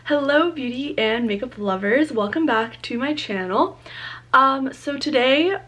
Hello beauty and makeup lovers, welcome back to my channel. So today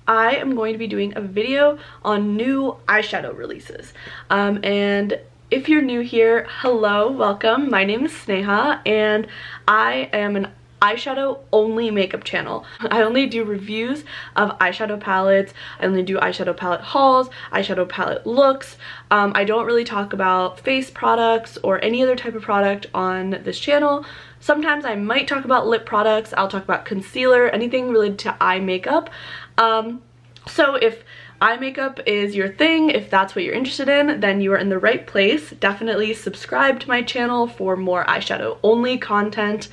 I am going to be doing a video on new eyeshadow releases. And if you're new here, hello, welcome. My name is Sneha and I am an eyeshadow only makeup channel. I only do reviews of eyeshadow palettes. I only do eyeshadow palette hauls, eyeshadow palette looks. I don't really talk about face products or any other type of product on this channel. Sometimes I might talk about lip products. I'll talk about concealer, anything related to eye makeup. So if eye makeup is your thing, if that's what you're interested in, then you are in the right place. Definitely subscribe to my channel for more eyeshadow only content.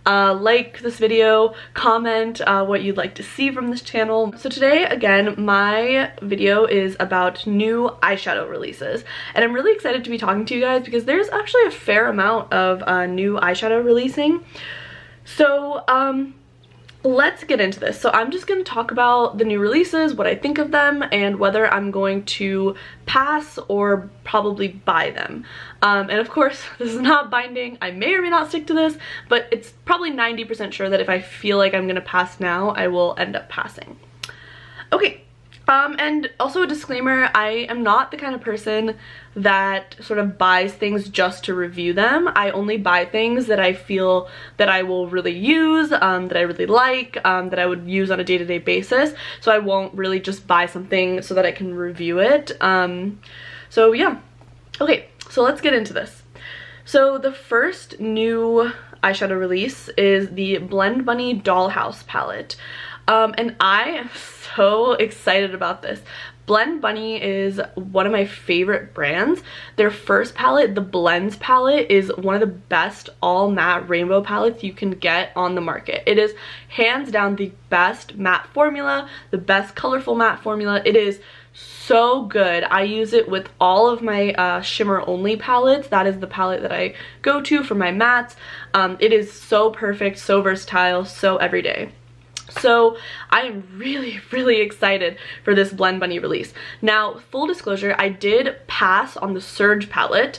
Like this video, comment what you'd like to see from this channel. So today, again, my video is about new eyeshadow releases. And I'm really excited to be talking to you guys because there's actually a fair amount of new eyeshadow releasing. So, let's get into this. So I'm just going to talk about the new releases, what I think of them, and whether I'm going to pass or probably buy them. And of course, this is not binding. I may or may not stick to this, but it's probably 90% sure that if I feel like I'm going to pass now, I will end up passing. Okay. And also a disclaimer, I am not the kind of person that sort of buys things just to review them. I only buy things that I feel that I will really use, that I really like, that I would use on a day-to-day basis. So I won't really just buy something so that I can review it. So yeah. Okay, so let's get into this. So the first new eyeshadow release is the Bunny Dollhouse Palette. And I am so excited about this. Bunny is one of my favorite brands. Their first palette, the Blends palette, is one of the best all matte rainbow palettes you can get on the market. It is hands down the best matte formula, the best colorful matte formula. It is so good. I use it with all of my shimmer only palettes. That is the palette that I go to for my mattes. It is so perfect, so versatile, so everyday. So I am really excited for this Bunny release. Now, full disclosure, I did pass on the Surge palette,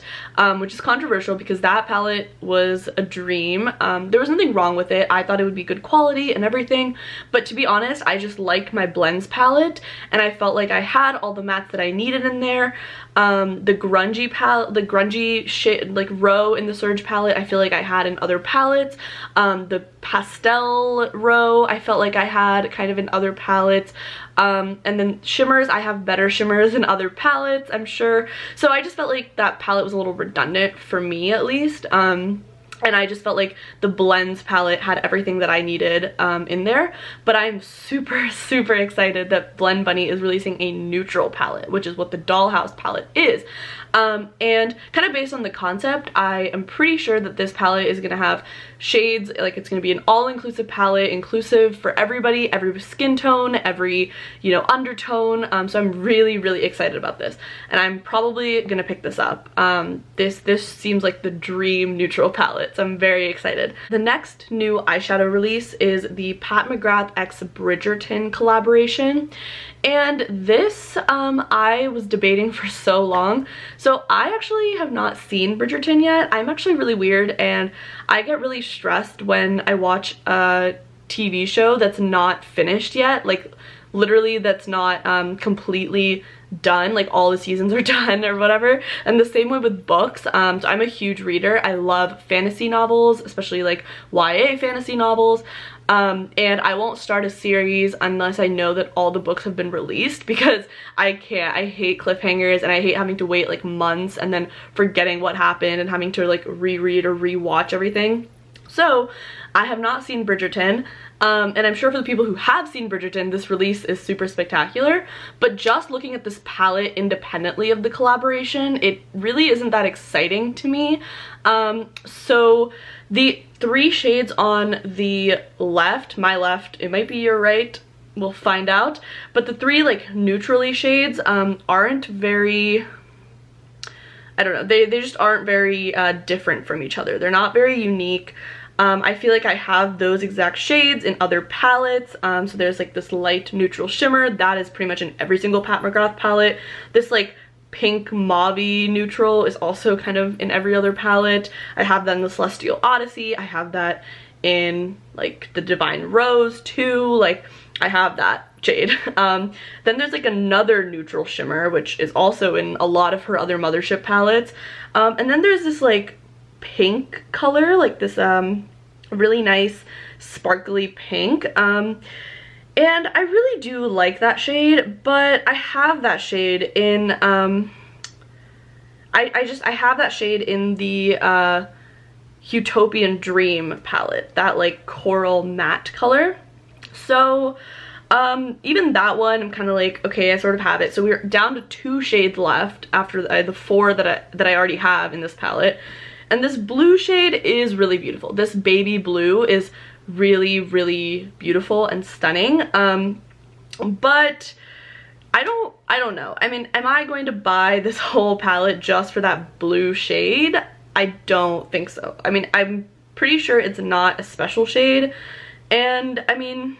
which is controversial because that palette was a dream. There was nothing wrong with it. I thought it would be good quality and everything, but to be honest, I just liked my Blends palette and I felt like I had all the mattes that I needed in there. The grungy palette, the grungy shade, like row in the Surge palette, I feel like I had in other palettes. The pastel row, I felt like I had kind of in other palettes. And then shimmers, I have better shimmers in other palettes, I'm sure. So I just felt like that palette was a little redundant for me, at least. And I just felt like the Blends palette had everything that I needed in there. But I'm super excited that Bunny is releasing a neutral palette, which is what the Dollhouse palette is. And kind of based on the concept, I am pretty sure that this palette is going to have shades, like it's going to be an all-inclusive palette, inclusive for everybody, every skin tone, every, you know, undertone. So I'm really excited about this. And I'm probably going to pick this up. This seems like the dream neutral palette, so I'm very excited. The next new eyeshadow release is the Mcgrath x Bridgerton collaboration. And this, I was debating for so long. So I actually have not seen Bridgerton yet. I'm actually really weird and I get really stressed when I watch a TV show that's not finished yet. Like literally that's not completely done, like all the seasons are done or whatever. And the same way with books. So I'm a huge reader. I love fantasy novels, especially like YA fantasy novels. And I won't start a series unless I know that all the books have been released because I can't. I hate cliffhangers and I hate having to wait like months and then forgetting what happened and having to like reread or rewatch everything. So I have not seen Bridgerton. And I'm sure for the people who have seen Bridgerton, this release is super spectacular, but just looking at this palette independently of the collaboration, it really isn't that exciting to me. So the three shades on the left, my left, it might be your right, we'll find out, but the three like neutrally shades aren't very, I don't know, they just aren't very different from each other. They're not very unique. I feel like I have those exact shades in other palettes. So there's like this light neutral shimmer that is pretty much in every single Pat McGrath palette. This like pink mauve-y neutral is also kind of in every other palette. I have that in the Celestial Odyssey. I have that in like the Divine Rose too. Like I have that shade. Then there's like another neutral shimmer, which is also in a lot of her other Mothership palettes. And then there's this like pink color, like this really nice sparkly pink. And I really do like that shade, but I have that shade in, I have that shade in the Utopian Dream palette, that like coral matte color. So even that one, I'm kind of like, okay, I sort of have it. So we're down to 2 shades left after the 4 that I already have in this palette. And this blue shade is really beautiful. This baby blue is really, really beautiful and stunning. But I don't know. I mean, am I going to buy this whole palette just for that blue shade? I don't think so. I mean, I'm pretty sure it's not a special shade. And I mean,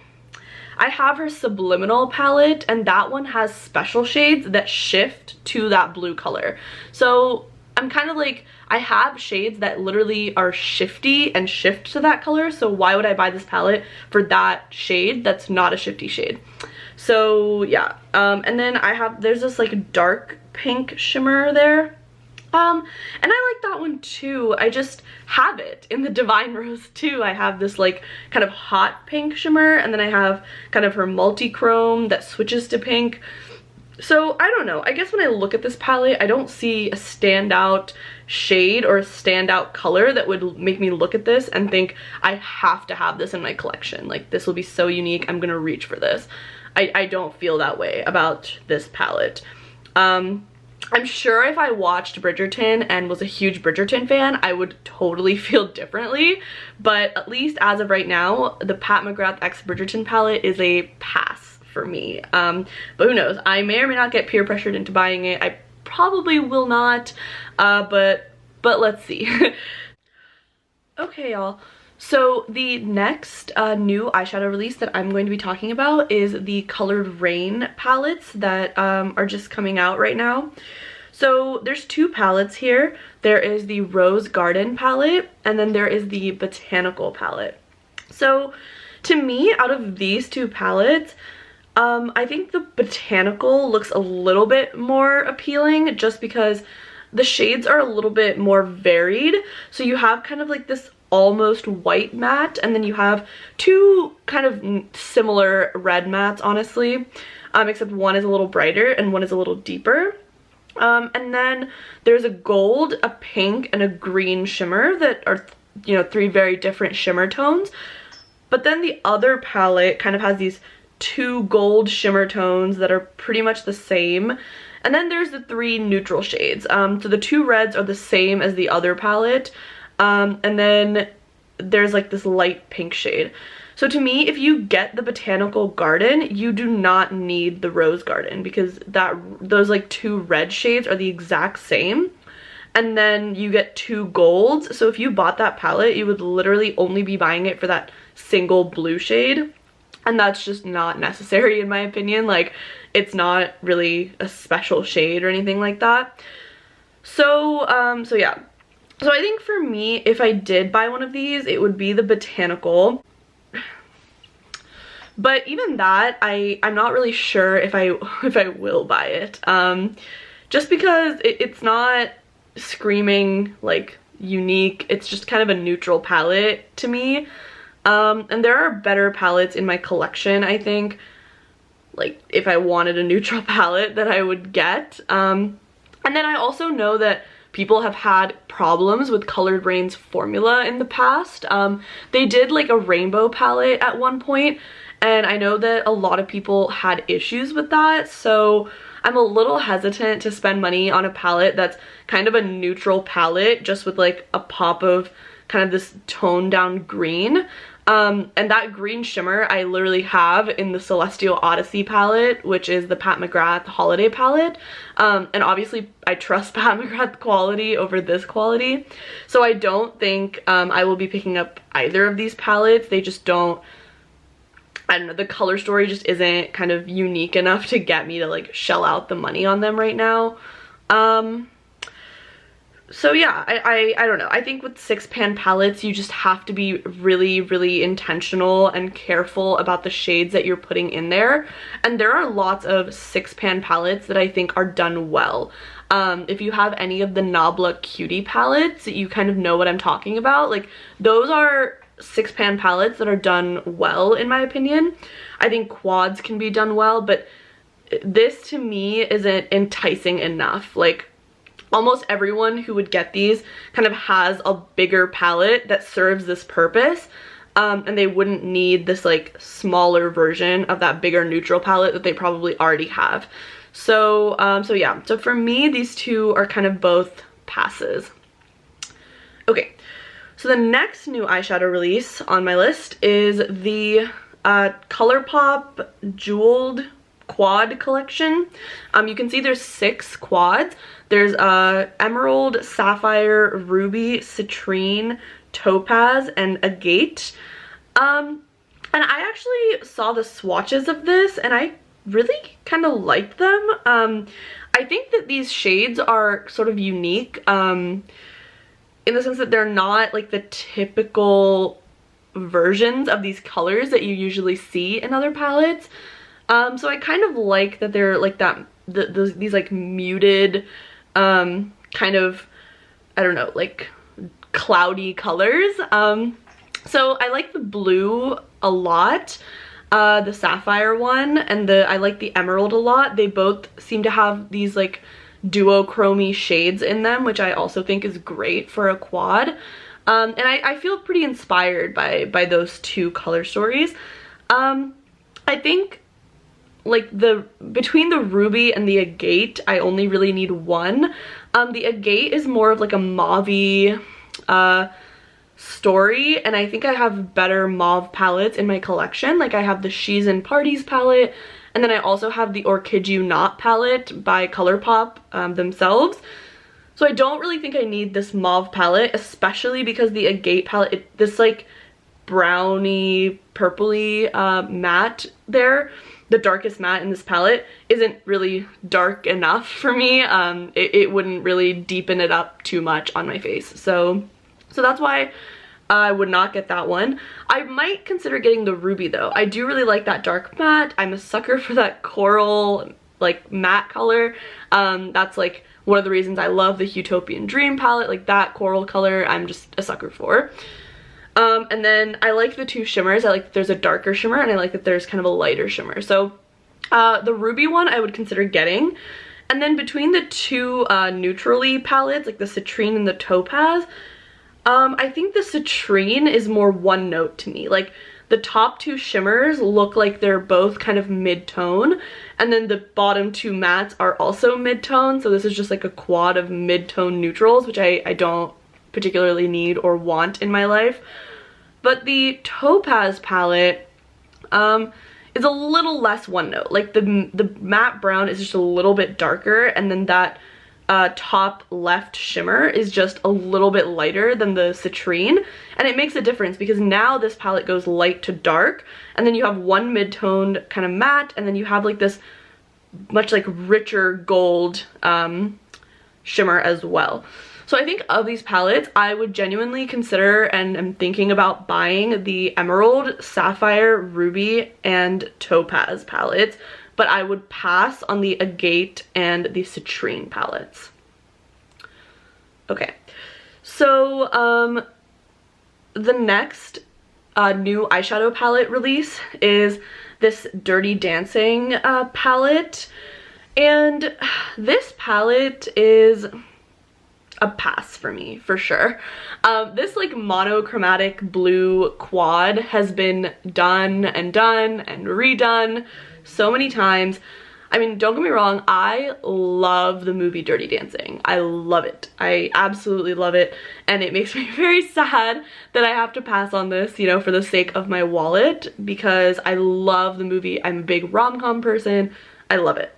I have her Subliminal palette, and that one has special shades that shift to that blue color. So I'm kind of like, I have shades that literally are shifty and shift to that color, so why would I buy this palette for that shade that's not a shifty shade? So yeah, and then there's this like dark pink shimmer there. And I like that one too. I just have it in the Divine Rose too. I have this like kind of hot pink shimmer, and then I have kind of her multi-chrome that switches to pink. So I don't know, I guess when I look at this palette, I don't see a standout shade or a standout color that would make me look at this and think I have to have this in my collection. Like, this will be so unique, I'm gonna reach for this. I don't feel that way about this palette. I'm sure if I watched Bridgerton and was a huge Bridgerton fan, I would totally feel differently, but at least as of right now, the Pat McGrath X Bridgerton palette is a pass for me. But who knows, I may or may not get peer pressured into buying it. I probably will not, but let's see. Okay, y'all. So the next new eyeshadow release that I'm going to be talking about is the Colored Rain palettes that are just coming out right now. So there's 2 palettes here. There is the Rose Garden palette, and then there is the Botanical palette. So to me, out of these 2 palettes, I think the Botanical looks a little bit more appealing just because the shades are a little bit more varied. So you have kind of like this almost white matte, and then you have 2 kind of similar red mattes, honestly, except one is a little brighter and one is a little deeper. And then there's a gold, a pink, and a green shimmer that are, you know, 3 very different shimmer tones. But then the other palette kind of has these 2 gold shimmer tones that are pretty much the same. And then there's the 3 neutral shades. So the 2 reds are the same as the other palette. And then there's like this light pink shade. So to me, if you get the Botanical Garden, you do not need the Rose Garden, because those like 2 red shades are the exact same. And then you get 2 golds. So if you bought that palette, you would literally only be buying it for that single blue shade. And that's just not necessary in my opinion. Like, it's not really a special shade or anything like that. So, so yeah. So I think for me, if I did buy one of these, it would be the Botanical. But even that, I'm not really sure if I will buy it. Just because it's not screaming like unique. It's just kind of a neutral palette to me. And there are better palettes in my collection, I think. Like, if I wanted a neutral palette that I would get. And then I also know that people have had problems with Colored Rain's formula in the past. They did like a rainbow palette at one point, and I know that a lot of people had issues with that, so I'm a little hesitant to spend money on a palette that's kind of a neutral palette just with like a pop of kind of this toned down green. And that green shimmer I literally have in the Celestial Odyssey palette, which is the Pat McGrath holiday palette. And obviously I trust Pat McGrath quality over this quality. So I don't think I will be picking up either of these palettes. They just don't, I don't know, the color story just isn't kind of unique enough to get me to like shell out the money on them right now. So yeah, I don't know. I think with 6-pan palettes, you just have to be really, really intentional and careful about the shades that you're putting in there. And there are lots of 6-pan palettes that I think are done well. If you have any of the Nabla Cutie palettes, you kind of know what I'm talking about. Like, those are 6-pan palettes that are done well, in my opinion. I think quads can be done well, but this to me isn't enticing enough. Like, almost everyone who would get these kind of has a bigger palette that serves this purpose, and they wouldn't need this like smaller version of that bigger neutral palette that they probably already have. So yeah, so for me, these two are kind of both passes. Okay, so the next new eyeshadow release on my list is the Colourpop Jeweled Quad collection. You can see there's 6 quads. There's Emerald, Sapphire, Ruby, Citrine, Topaz, and Agate. And I actually saw the swatches of this and I really kind of like them. I think that these shades are sort of unique in the sense that they're not like the typical versions of these colors that you usually see in other palettes. So I kind of like that they're like that, these like muted, kind of, I don't know, like cloudy colors. So I like the blue a lot, the sapphire one, and I like the emerald a lot. They both seem to have these like duochrome shades in them, which I also think is great for a quad. And I feel pretty inspired by those two color stories. I think like between the ruby and the agate, I only really need one. The agate is more of like a mauve-y story, and I think I have better mauve palettes in my collection. Like I have the She's in Parties palette, and then I also have the Orchid You Not palette by Colourpop themselves. So I don't really think I need this mauve palette, especially because the agate palette, this like browny purpley matte there, the darkest matte in this palette, isn't really dark enough for me. It wouldn't really deepen it up too much on my face. So that's why I would not get that one. I might consider getting the ruby though. I do really like that dark matte. I'm a sucker for that coral like matte color. That's like one of the reasons I love the Utopian Dream palette. Like that coral color, I'm just a sucker for. And then I like the two shimmers. I like that there's a darker shimmer, and I like that there's kind of a lighter shimmer. So the ruby one I would consider getting. And then between the two neutrally palettes, like the Citrine and the Topaz, I think the Citrine is more one note to me. Like the top two shimmers look like they're both kind of mid-tone, and then the bottom two mattes are also mid-tone. So this is just like a quad of mid-tone neutrals, which I don't particularly need or want in my life. But the Topaz palette is a little less one note. Like the matte brown is just a little bit darker, and then that top left shimmer is just a little bit lighter than the Citrine, and it makes a difference because now this palette goes light to dark, and then you have one mid-toned kind of matte, and then you have like this much like richer gold shimmer as well. So I think of these palettes, I would genuinely consider and am thinking about buying the Emerald, Sapphire, Ruby, and Topaz palettes, but I would pass on the Agate and the Citrine palettes. Okay, so the next new eyeshadow palette release is this Dirty Dancing palette, and this palette is a pass for me, for sure. This like monochromatic blue quad has been done and redone so many times. I mean, don't get me wrong, I love the movie Dirty Dancing. I love it. I absolutely love it, and it makes me very sad that I have to pass on this, you know, for the sake of my wallet, because I love the movie. I'm a big rom-com person. I love it.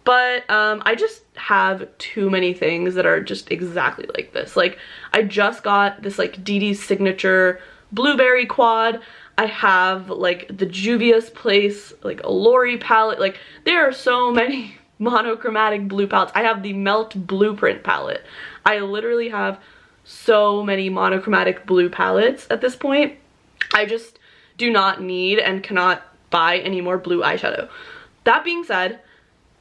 But I just have too many things that are just exactly like this. Like, I just got this like Dee Dee's Signature Blueberry quad. I have like the Juvia's Place, like a Lori palette. Like, there are so many monochromatic blue palettes. I have the Melt Blueprint palette. I literally have so many monochromatic blue palettes at this point. I just do not need and cannot buy any more blue eyeshadow. That being said,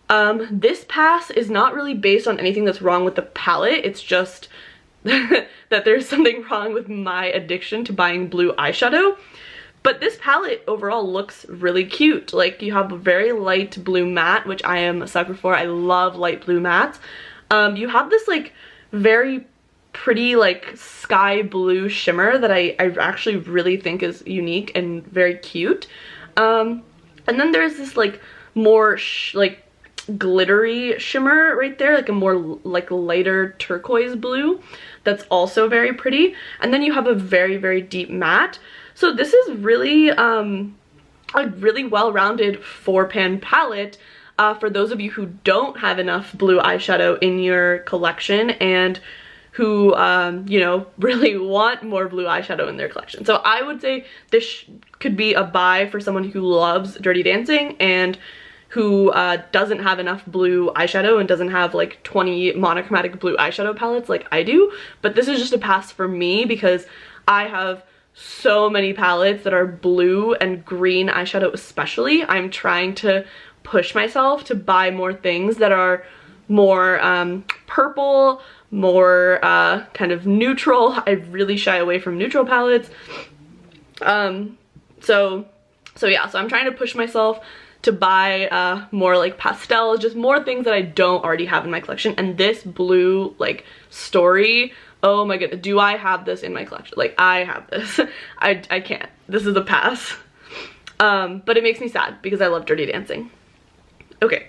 this pass is not really based on anything that's wrong with the palette. It's just that there's something wrong with my addiction to buying blue eyeshadow. But this palette overall looks really cute. Like, you have a very light blue matte, which I am a sucker for. I love light blue mattes. You have this like very pretty like sky blue shimmer that I actually really think is unique and very cute. And then there's this like more like glittery shimmer right there, like a more like lighter turquoise blue that's also very pretty. And then you have a very, very deep matte. So this is really a really well-rounded 4-pan palette for those of you who don't have enough blue eyeshadow in your collection and who, you know, really want more blue eyeshadow in their collection. So I would say this could be a buy for someone who loves Dirty Dancing and who doesn't have enough blue eyeshadow and doesn't have like 20 monochromatic blue eyeshadow palettes like I do. But this is just a pass for me because I have so many palettes that are blue and green eyeshadow especially. I'm trying to push myself to buy more things that are more purple, more kind of neutral. I really shy away from neutral palettes. So yeah, so I'm trying to push myself to buy more like pastels, just more things that I don't already have in my collection. And this blue like story, oh my goodness, do I have this in my collection? Like, I have this. I can't. This is a pass. But it makes me sad because I love Dirty Dancing. Okay,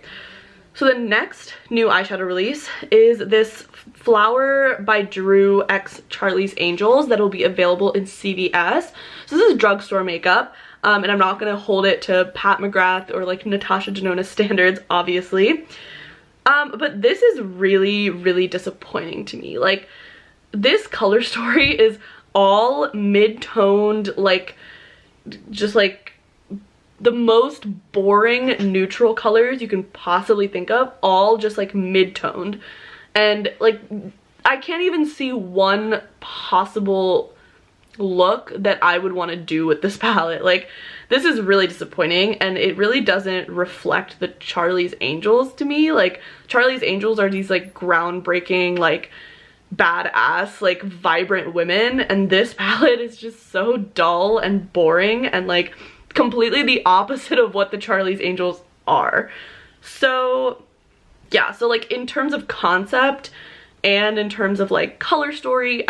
so the next new eyeshadow release is this Flower by Drew x Charlie's Angels that will be available in CVS. So this is drugstore makeup. And I'm not going to hold it to Pat McGrath or like Natasha Denona standards, obviously. But this is really, really disappointing to me. Like, this color story is all mid-toned, like, just like the most boring neutral colors you can possibly think of, all just like mid-toned. And like, I can't even see one possible look that I would want to do with this palette. Like, this is really disappointing and it really doesn't reflect the Charlie's Angels to me. Like, Charlie's Angels are these like groundbreaking, like badass, like vibrant women, and this palette is just so dull and boring and like completely the opposite of what the Charlie's Angels are. So yeah, so like in terms of concept and in terms of like color story,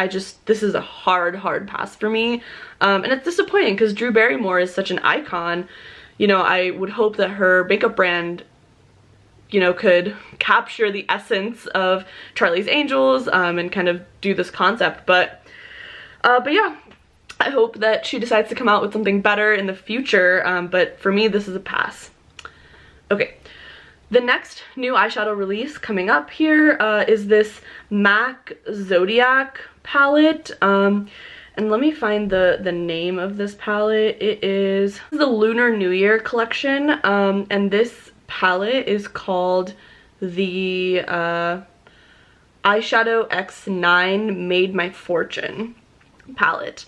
this is a hard pass for me. And it's disappointing because Drew Barrymore is such an icon. You know, I would hope that her makeup brand, you know, could capture the essence of Charlie's Angels and kind of do this concept. But yeah, I hope that she decides to come out with something better in the future. But for me, this is a pass. Okay. The next new eyeshadow release coming up here is this MAC Zodiac palette. And let me find the name of this palette. It is the Lunar New Year collection. And this palette is called the Eyeshadow X9 Made My Fortune palette.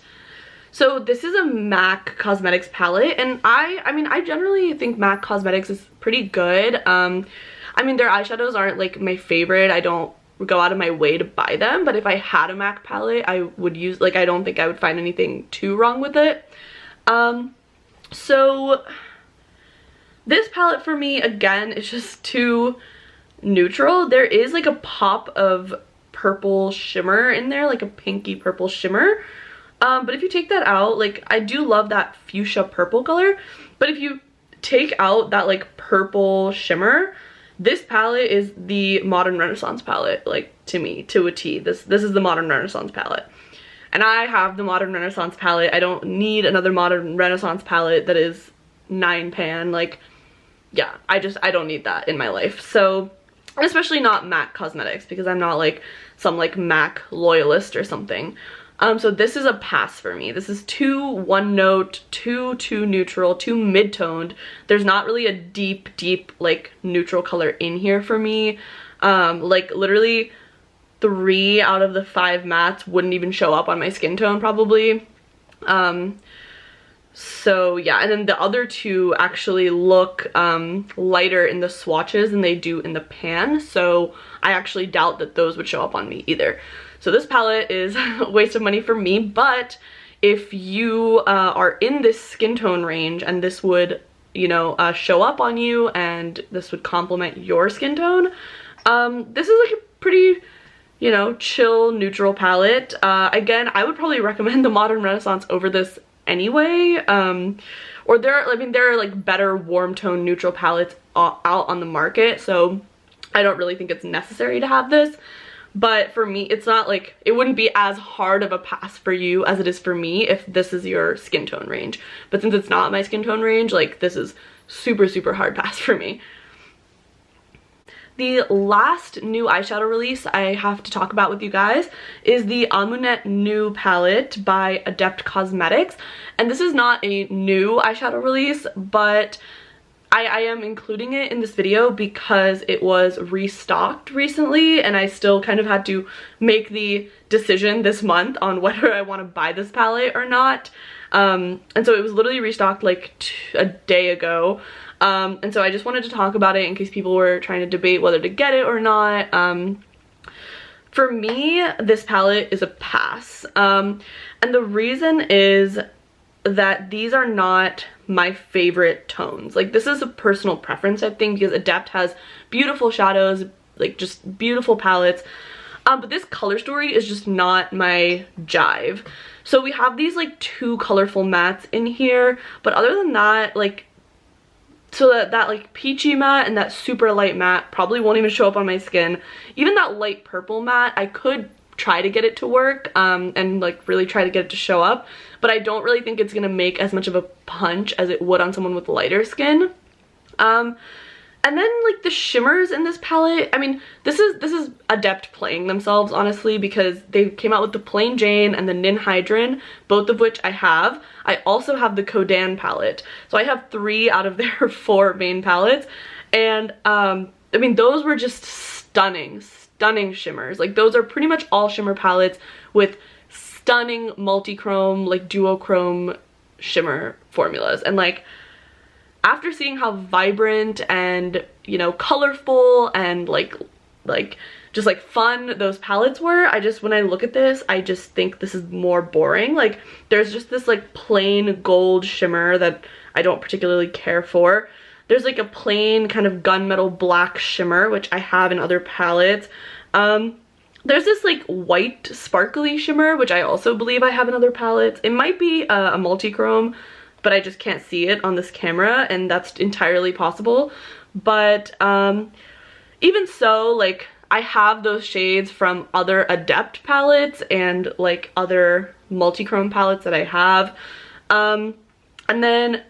So this is a MAC Cosmetics palette, and I mean, I generally think MAC Cosmetics is pretty good. I mean, their eyeshadows aren't like my favorite. I don't go out of my way to buy them, but if I had a MAC palette, I would use, like, I don't think I would find anything too wrong with it. So this palette for me, again, is just too neutral. There is like a pop of purple shimmer in there, like a pinky purple shimmer. But if you take that out, like, I do love that fuchsia purple color, but if you take out that like purple shimmer, this palette is the Modern Renaissance palette, like, to me, to a T. This is the Modern Renaissance palette. And I have the Modern Renaissance palette. I don't need another Modern Renaissance palette that is 9-pan. Like, yeah, I don't need that in my life. So, especially not MAC Cosmetics, because I'm not like some like MAC loyalist or something. So this is a pass for me. This is too one note, too neutral, too mid-toned. There's not really a deep like neutral color in here for me. Like literally 3 out of the 5 mattes wouldn't even show up on my skin tone probably. So yeah, and then the other 2 actually look lighter in the swatches than they do in the pan, so I actually doubt that those would show up on me either. So this palette is a waste of money for me, but if you are in this skin tone range and this would, you know, show up on you and this would complement your skin tone, this is like a pretty, you know, chill neutral palette. Again, I would probably recommend the Modern Renaissance over this anyway. Or there are like better warm tone neutral palettes out on the market, so I don't really think it's necessary to have this. But for me, it's not like, it wouldn't be as hard of a pass for you as it is for me if this is your skin tone range. But since it's not my skin tone range, like this is super hard pass for me. The last new eyeshadow release I have to talk about with you guys is the Munet New palette by Adept Cosmetics. And this is not a new eyeshadow release, but I am including it in this video because it was restocked recently and I still kind of had to make the decision this month on whether I want to buy this palette or not. And so it was literally restocked like a day ago. And so I just wanted to talk about it in case people were trying to debate whether to get it or not. For me, this palette is a pass. And the reason is that these are not my favorite tones. Like, this is a personal preference, I think, because Adept has beautiful shadows, like just beautiful palettes. But this color story is just not my jive. So we have these like 2 colorful mattes in here, but other than that, like, so that like peachy matte and that super light matte probably won't even show up on my skin. Even that light purple matte, I could try to get it to work and like really try to get it to show up, but I don't really think it's gonna make as much of a punch as it would on someone with lighter skin. And then like the shimmers in this palette, I mean, this is Adept playing themselves, honestly, because they came out with the Plain Jane and the Ninhydrin, both of which I have. I also have the Kodan palette. So I have 3 out of their 4 main palettes. And I mean, those were just stunning shimmers. Like, those are pretty much all shimmer palettes with stunning multi-chrome, like duochrome shimmer formulas. And like, after seeing how vibrant and, you know, colorful and like just like fun those palettes were, when I look at this, I just think this is more boring. Like, there's just this like plain gold shimmer that I don't particularly care for. There's like a plain kind of gunmetal black shimmer, which I have in other palettes. There's this like white sparkly shimmer, which I also believe I have in other palettes. It might be a multi-chrome, but I just can't see it on this camera, and that's entirely possible. But even so, like, I have those shades from other Adept palettes and like other multi-chrome palettes that I have. And then,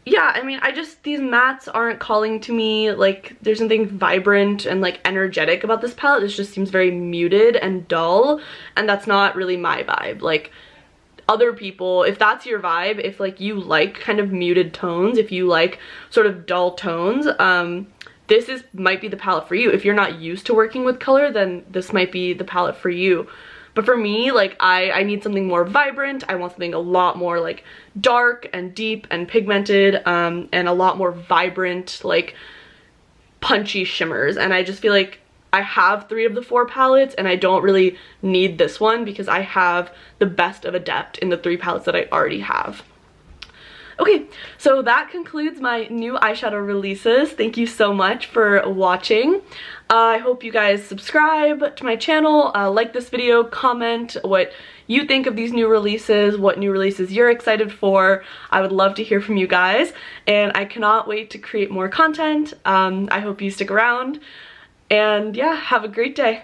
yeah, I mean, these mattes aren't calling to me. Like, there's something vibrant and like energetic about this palette. This just seems very muted and dull, and that's not really my vibe. Like, other people, if that's your vibe, if like you like kind of muted tones, if you like sort of dull tones, this might be the palette for you. If you're not used to working with color, then this might be the palette for you. But for me, like, I need something more vibrant. I want something a lot more like dark and deep and pigmented, and a lot more vibrant, like punchy shimmers. And I just feel like I have 3 of the 4 palettes, and I don't really need this one because I have the best of Adept in the 3 palettes that I already have. Okay, so that concludes my new eyeshadow releases. Thank you so much for watching. I hope you guys subscribe to my channel, like this video, comment what you think of these new releases, what new releases you're excited for. I would love to hear from you guys, and I cannot wait to create more content. I hope you stick around. And yeah, have a great day.